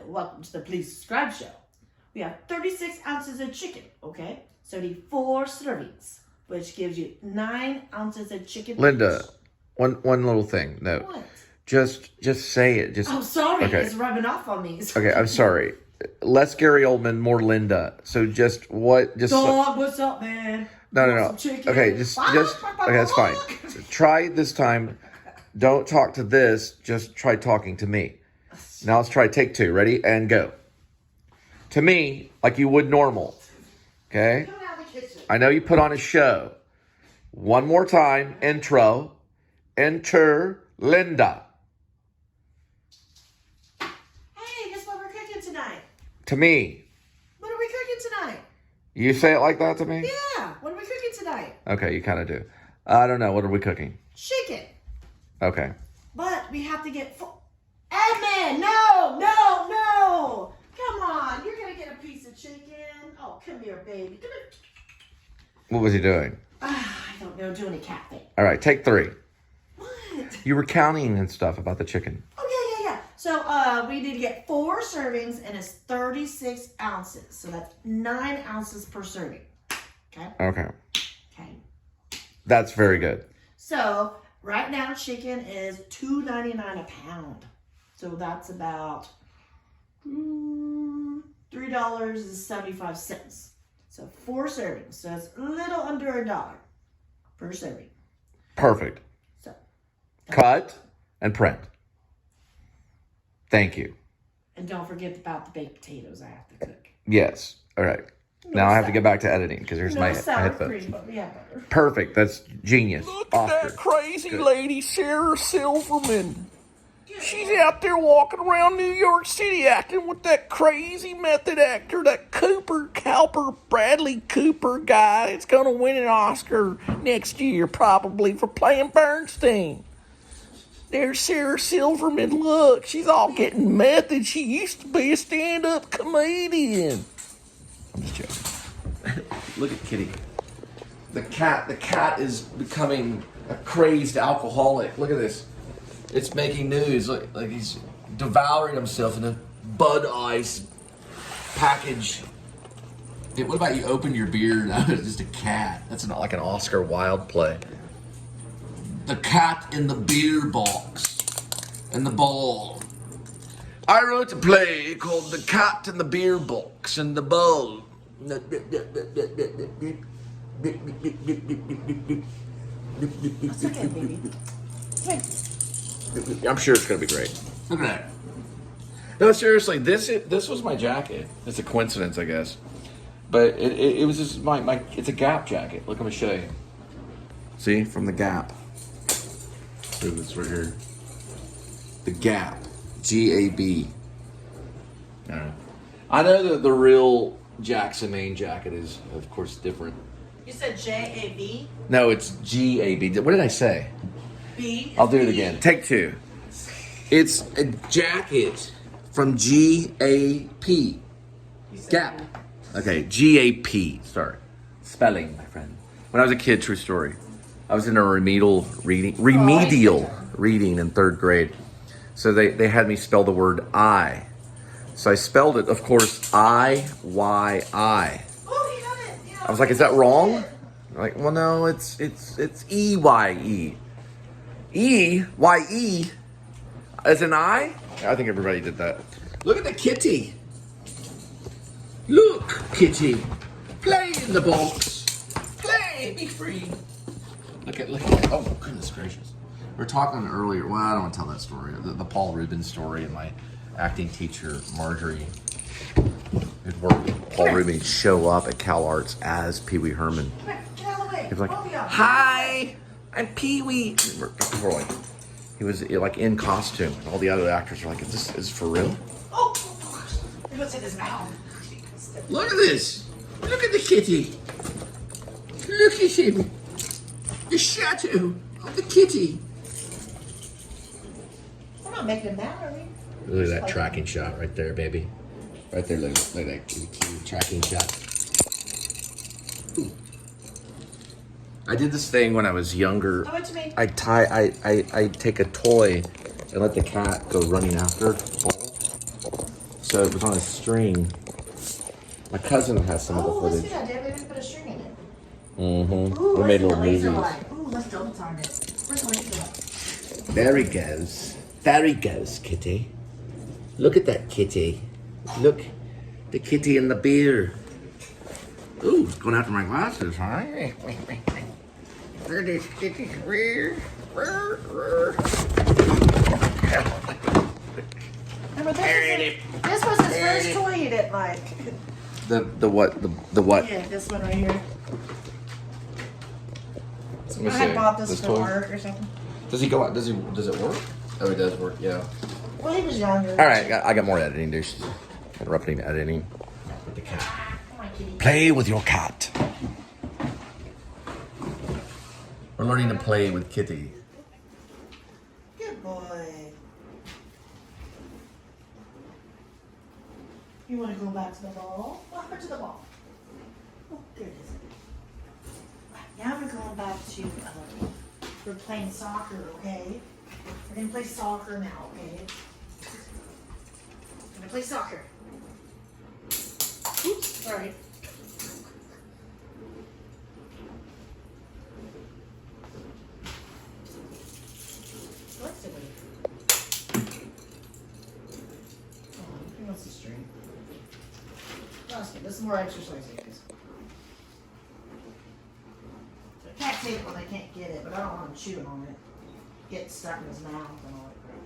welcome to the Please Subscribe Show. We have 36 ounces of chicken, okay? So we need 4 servings, which gives you 9 ounces of chicken. Linda, one little thing. No. What? Just say it. I'm sorry, okay. It's rubbing off on me. Okay, I'm sorry. Less Gary Oldman, more Linda. So just what? Just dog, what's up, man? No. Okay, just okay. That's fine. Try this time. Don't talk to this. Just try talking to me. Now let's try take 2. Ready and go. To me, like you would normal. Okay. I know you put on a show. One more time. Intro. Enter Linda. Hey, guess what we're cooking tonight? To me. What are we cooking tonight? You say it like that to me? Yeah. What are we cooking tonight? Okay, you kind of do. I don't know. What are we cooking? Chicken. Okay. But we have to get Edmund, no. Come on, you're going to get a piece of chicken. Oh, come here, baby. Come here. What was he doing? I don't know, doing a cat thing. All right, take 3. What? You were counting and stuff about the chicken. Oh, yeah. So we need to get 4 servings, and it's 36 ounces. So that's 9 ounces per serving. Okay. That's very good. So right now, chicken is $2.99 a pound. So that's about $3.75. So 4 servings. So it's a little under $1 per serving. Perfect. So cut and print. Thank you. And don't forget about the baked potatoes I have to cook. Yes. All right. Now I have to get back to editing because here's my headphones. Cream, but we have butter. Perfect. That's genius. Look at that crazy lady, Sarah Silverman. She's out there walking around New York City acting with that crazy method actor, that Bradley Cooper guy that's going to win an Oscar next year probably for playing Bernstein. There's Sarah Silverman. Look, she's all getting method. She used to be a stand-up comedian. I'm just joking. Look at Kitty. The cat is becoming a crazed alcoholic. Look at this. It's making news. Like he's devouring himself in a Bud Ice package. Hey, what about you open your beer and it's just a cat? That's not like an Oscar Wilde play. The cat in the beer box and the ball. I wrote a play called The Cat in the Beer Box and the Ball. It's okay, baby. I'm sure it's gonna be great. Look at that. No, seriously, this was my jacket. It's a coincidence, I guess, but it was just my. It's a Gap jacket. Look, I'm gonna show you. See, from the Gap. So this right here. The Gap, GAB. I don't know. I know that the real Jackson Maine jacket is, of course, different. You said J-A-B? No, it's GAB. What did I say? B. I'll do it again. Take 2. It's a jacket from GAP. Gap. Okay, GAP. Sorry. Spelling, my friend. When I was a kid, true story, I was in a remedial reading in 3rd grade. So they had me spell the word I. So I spelled it, of course, I-Y-I. Oh, you got it. Yeah, I was like, is that wrong? Like, well, no, it's E-Y-E. E-Y-E as an I? I think everybody did that. Look at the kitty. Look, kitty. Play in the box. Play, be free. Look at, oh, goodness gracious. We were talking earlier, well, I don't want to tell that story. The Paul Rubens story and my acting teacher, Marjorie, who'd worked with Paul Rubens, show up at Cal Arts as Pee Wee Herman. He was like, hi, I'm Pee Wee. He was like in costume. And all the other actors were like, is this for real? Oh, what's in his mouth? Look at this. Look at the kitty. Look at him. The shadow of the kitty. We're not making him that, are we? Look at that tracking shot right there, baby. Right there, look at that kitty tracking shot. Ooh. I did this thing when I was younger. Oh, it's me. I take a toy and let the cat go running after the ball. So it was on a string. My cousin has some of the Let's footage. do that, Dad. We didn't put a string in it. Mm-hmm. Ooh, We made let's little do laser movies. light. Ooh, let's double time it. Where's the laser light? There he goes. There he goes, Kitty. Look at that kitty. Look, the kitty and the beer. Ooh, it's going after my glasses, huh? Look at this kitty beer. Remember, this was his first toy he didn't like. The what? The what? Yeah, this one right here. Let me I had see. bought this for toy? work or something. Does he go out? Does it work? Oh, it does work. Yeah. Well, he was younger. All right, I got more editing to do. Interrupting editing. With the cat. Come on, kitty. Play with your cat. We're learning to play with Kitty. Good boy. You want to go back to the ball? What happened to the ball? Oh, there it is. Now we're going back to, we're playing soccer, okay? We're going to play soccer now, okay? We're going to play soccer. Oops, sorry. What's it with? Oh, he wants to string. Trust me, this is more exercise, guys. So I can't take it when I can't get it, but I don't want him chewing on it. Get stuck in his mouth and all that crap.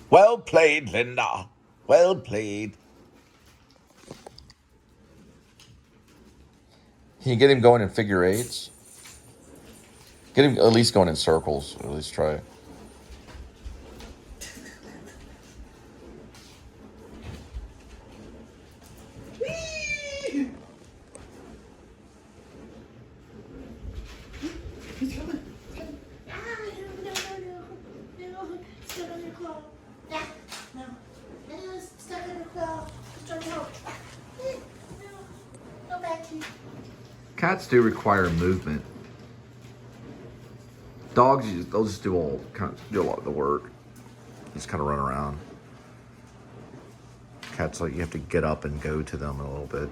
Well played, Linda. Well played. Can you get him going in figure eights? Get him at least going in circles. At least try. He's coming. Ah, no. Stuck on your claw. Ah, no. No, stuck on your claw. Try to help. No. Go back here. Cats do require movement. Dogs, they'll just do a lot of the work. Just kind of run around. Cats, like you have to get up and go to them a little bit.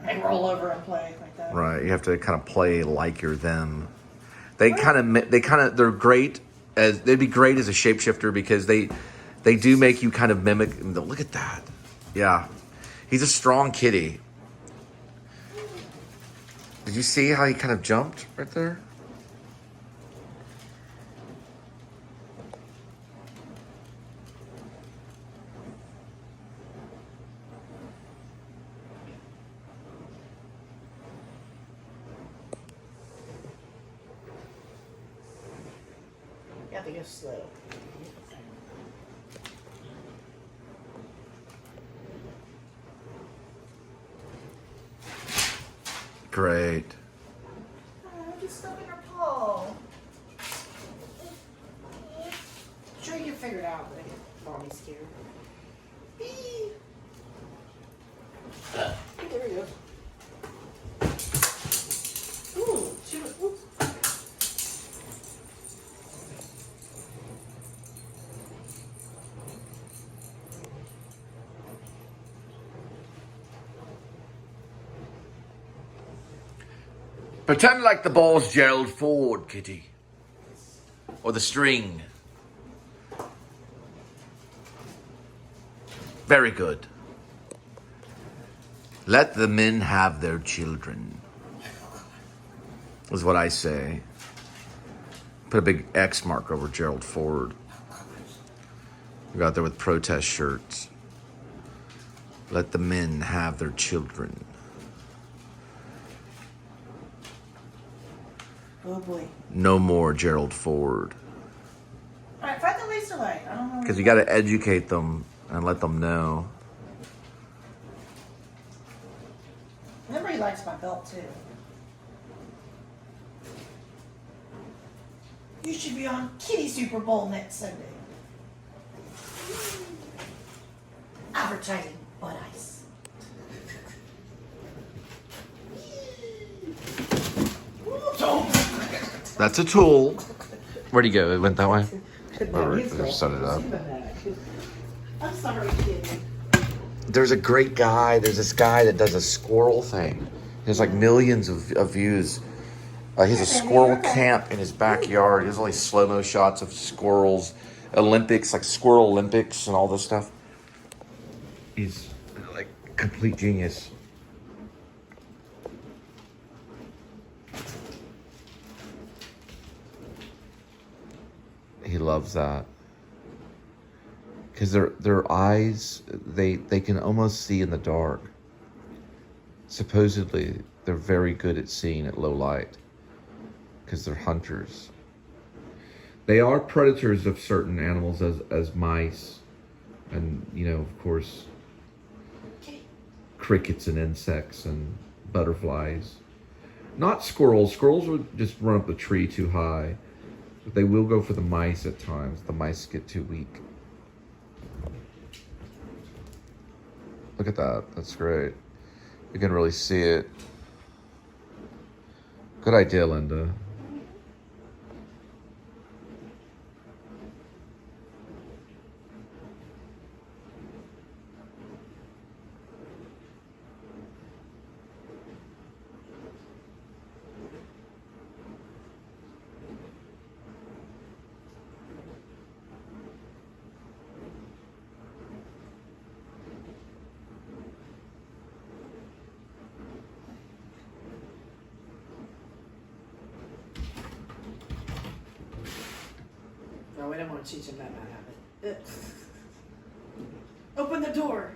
And roll over and play like that. Right, you have to kind of play like you're them. They're great they'd be great as a shapeshifter because they do make you kind of mimic. Look at that. Yeah, he's a strong kitty. Did you see how he kind of jumped right there? You have to go slow. Great. Oh, just stuck in her paw. Sure you figured out that Bobby's scared. Eee. There we go. Ooh, shoot it. Ooh. Pretend like the ball's Gerald Ford, Kitty. Or the string. Very good. Let the men have their children. Is what I say. Put a big X mark over Gerald Ford. We got there with protest shirts. Let the men have their children. Oh boy. No more Gerald Ford. Alright, find the laser light. I don't know. Because you got to educate them and let them know. Remember, he likes my belt too. You should be on Kitty Super Bowl next Sunday. Advertising butt ice. That's a tool. Where'd he go? It went that way? No, he's Or set it up. I'm sorry, Kitty. There's a great guy. There's this guy that does a squirrel thing. He has like millions of views. He has a squirrel camp in his backyard. He has all these slow-mo shots of squirrels, Olympics, like squirrel Olympics and all this stuff. He's like complete genius. He loves that. Because their eyes, they can almost see in the dark. Supposedly, they're very good at seeing at low light. Because they're hunters. They are predators of certain animals as mice. And, you know, of course, crickets and insects and butterflies. Not squirrels. Squirrels would just run up the tree too high. But they will go for the mice at times. The mice get too weak. Look at that. That's great. You can really see it. Good idea, Linda. No, we don't want to teach him that bad habit. Open the door.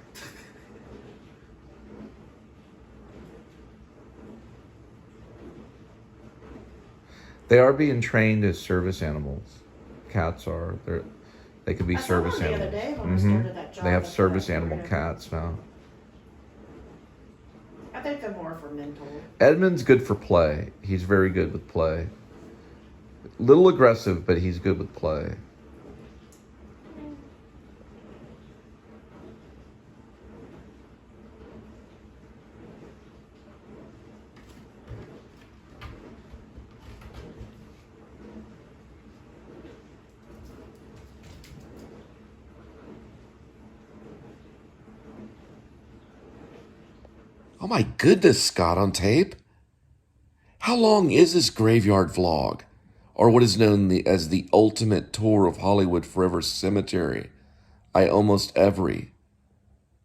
They are being trained as service animals. Cats are. They could be I saw service one the other animals. day when we started that job. They have I service thought we were animal gonna- cats now. I think they're more for mental. Edmund's good for play. He's very good with play. Little aggressive, but he's good with play. Oh my goodness, Scott on tape. How long is this graveyard vlog? Or what is known as the ultimate tour of Hollywood Forever Cemetery? I almost every.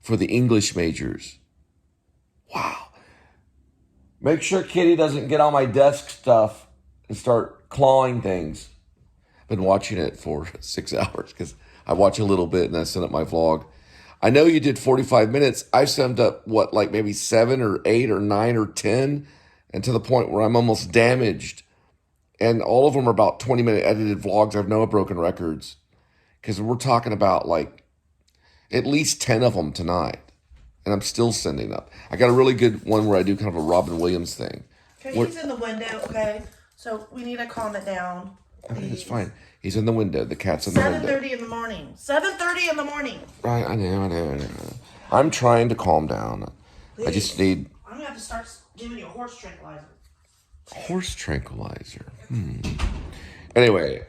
For the English majors. Wow. Make sure Kitty doesn't get on my desk stuff and start clawing things. I've been watching it for 6 hours because I watch a little bit and I send up my vlog. I know you did 45 minutes. I've summed up, what, like maybe 7 or 8 or 9 or 10, and to the point where I'm almost damaged. And all of them are about 20-minute edited vlogs. I've no broken records. Because we're talking about like at least 10 of them tonight. And I'm still sending up. I got a really good one where I do kind of a Robin Williams thing. Okay, he's in the window, okay? So we need to calm it down. I think it's fine. He's in the window. The cat's in the window. 7:30 in the morning. 7:30 in the morning. Right, I know. I'm trying to calm down. I just need... I'm going to have to start giving you a horse tranquilizer. Horse tranquilizer. Anyway,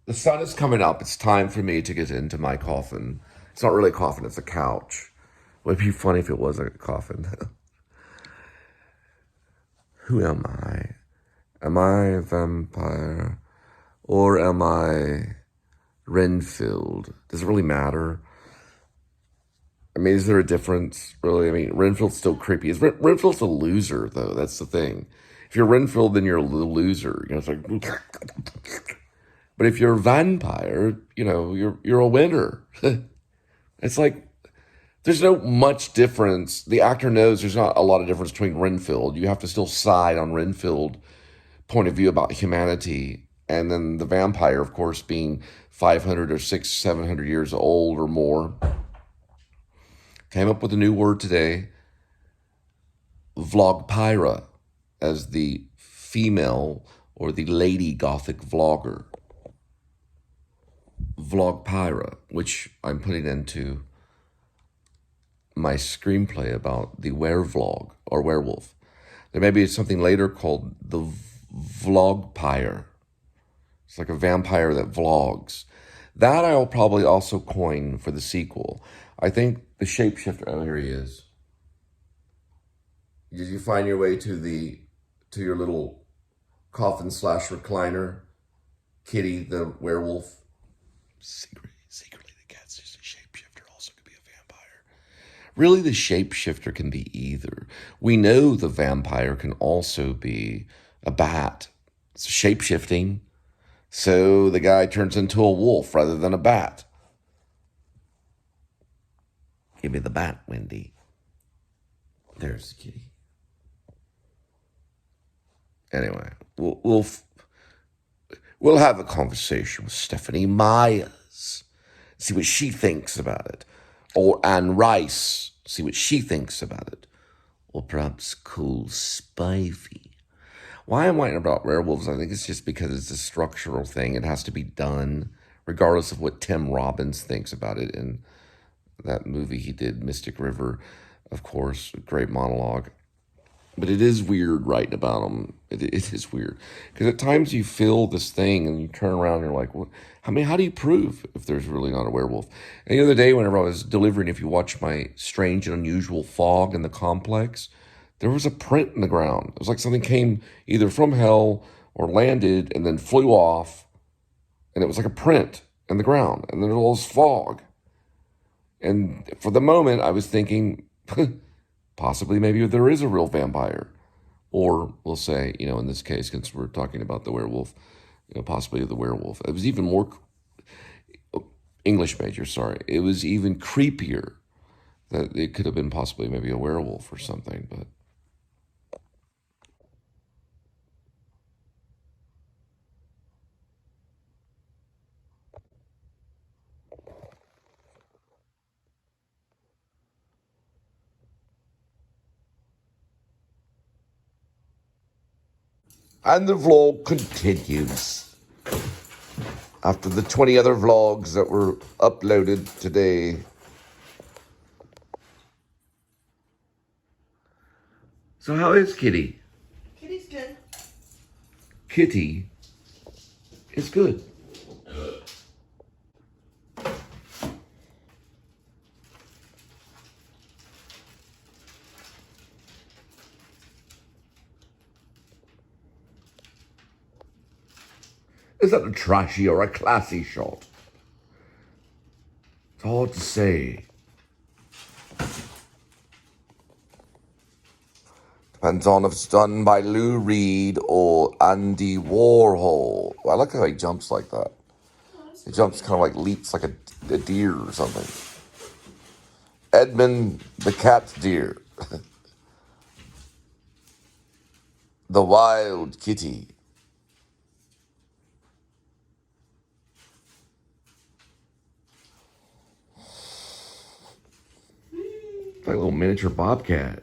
the sun is coming up. It's time for me to get into my coffin. It's not really a coffin, it's a couch. Would be funny if it was a coffin. Who am I? Am I a vampire? Or am I Renfield? Does it really matter? I mean, is there a difference, really? I mean, Renfield's still creepy. Renfield's a loser, though. That's the thing. If you're Renfield, then you're a loser. You know, it's like... But if you're a vampire, you know, you're a winner. It's like, there's no much difference. The actor knows there's not a lot of difference between Renfield. You have to still side on Renfield point of view about humanity. And then the vampire, of course, being 500 or 600, 700 years old or more. Came up with a new word today. Vlogpyra, as the female or the lady gothic vlogger. Vlogpyra, which I'm putting into my screenplay about the werevlog or werewolf. There may be something later called the vlogpire. It's like a vampire that vlogs. That I'll probably also coin for the sequel. I think the shapeshifter. Oh, here he is. Did you find your way to your little coffin / recliner? Kitty, the werewolf. Secretly, the cat's just a shapeshifter. Also could be a vampire. Really, the shapeshifter can be either. We know the vampire can also be a bat. It's shapeshifting. So the guy turns into a wolf rather than a bat. Give me the bat, Wendy. There's the kitty. Anyway, we'll have a conversation with Stephanie Myers, see what she thinks about it, or Anne Rice, see what she thinks about it, or perhaps Cole Spivey. Why I'm writing about werewolves, I think it's just because it's a structural thing. It has to be done, regardless of what Tim Robbins thinks about it in that movie he did, Mystic River, of course, a great monologue. But it is weird writing about them. It is weird. Because at times you feel this thing and you turn around and you're like, well, how do you prove if there's really not a werewolf? And the other day, whenever I was delivering, if you watch my strange and unusual fog in the complex, there was a print in the ground. It was like something came either from hell or landed and then flew off. And it was like a print in the ground. And then there was fog. And for the moment, I was thinking, possibly maybe there is a real vampire. Or we'll say, in this case, since we're talking about the werewolf, possibly the werewolf. It was even more, English major, sorry. It was even creepier that it could have been possibly maybe a werewolf or something, but. And the vlog continues. After the 20 other vlogs that were uploaded today. So how is Kitty? Kitty's good. Kitty is good. Is that a trashy or a classy shot? It's hard to say. Depends on if it's done by Lou Reed or Andy Warhol. Well, I like how he jumps like that. He jumps kind of like leaps like a deer or something. Edmund the cat deer. The wild kitty. Like a little miniature bobcat.